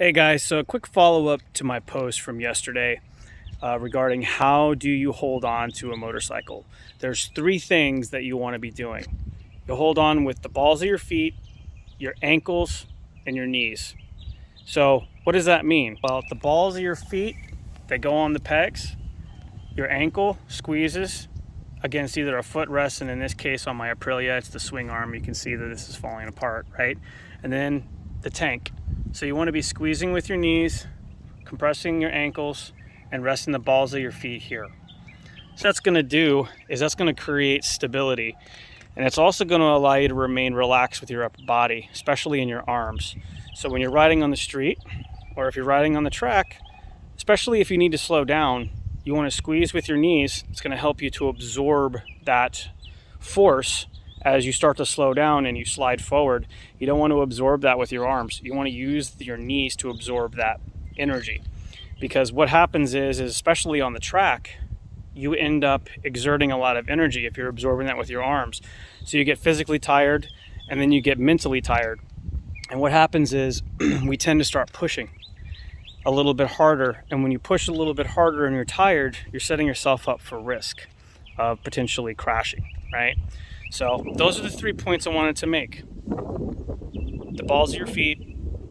Hey guys, so a quick follow-up to my post from yesterday regarding how do you hold on to a motorcycle. There's three things that you want to be doing. You hold on with the balls of your feet, your ankles, and your knees. So what does that mean? Well, the balls of your feet, they go on the pegs. Your ankle squeezes against either a footrest, and in this case on my Aprilia, it's the swing arm. You can see that this is falling apart, right? And then the tank. So you want to be squeezing with your knees, compressing your ankles, and resting the balls of your feet here. So that's going to create stability, and it's also going to allow you to remain relaxed with your upper body, especially in your arms. So when you're riding on the street, or if you're riding on the track, especially if you need to slow down, you want to squeeze with your knees. It's going to help you to absorb that force as you start to slow down and you slide forward. You don't want to absorb that with your arms. You want to use your knees to absorb that energy. Because what happens is especially on the track, you end up exerting a lot of energy if you're absorbing that with your arms. So you get physically tired and then you get mentally tired. And what happens is we tend to start pushing a little bit harder. And when you push a little bit harder and you're tired, you're setting yourself up for risk of potentially crashing, right? So those are the 3 points I wanted to make. The balls of your feet,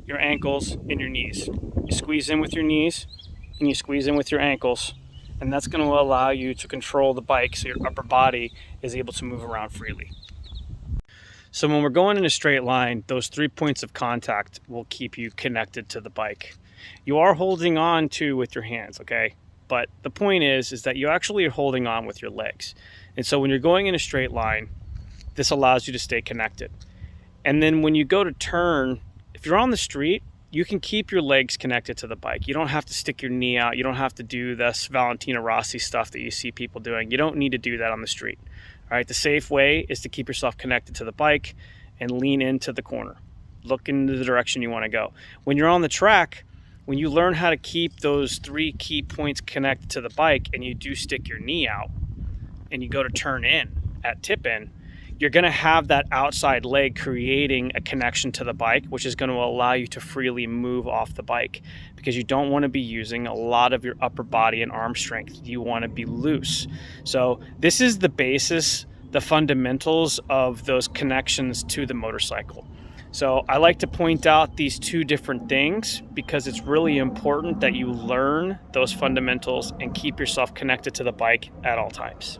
your ankles, and your knees. You squeeze in with your knees and you squeeze in with your ankles, and that's going to allow you to control the bike so your upper body is able to move around freely. So when we're going in a straight line, those 3 points of contact will keep you connected to the bike. You are holding on to with your hands, okay? But the point is that you actually are holding on with your legs. And so when you're going in a straight line, this allows you to stay connected. And then when you go to turn, if you're on the street, you can keep your legs connected to the bike. You don't have to stick your knee out. You don't have to do this Valentino Rossi stuff that you see people doing. You don't need to do that on the street. All right, the safe way is to keep yourself connected to the bike and lean into the corner. Look into the direction you want to go. When you're on the track, when you learn how to keep those 3 key points connected to the bike and you do stick your knee out and you go to turn in at tip in, you're going to have that outside leg creating a connection to the bike, which is going to allow you to freely move off the bike because you don't want to be using a lot of your upper body and arm strength. You want to be loose. So this is the basis, the fundamentals of those connections to the motorcycle. So I like to point out these 2 different things because it's really important that you learn those fundamentals and keep yourself connected to the bike at all times.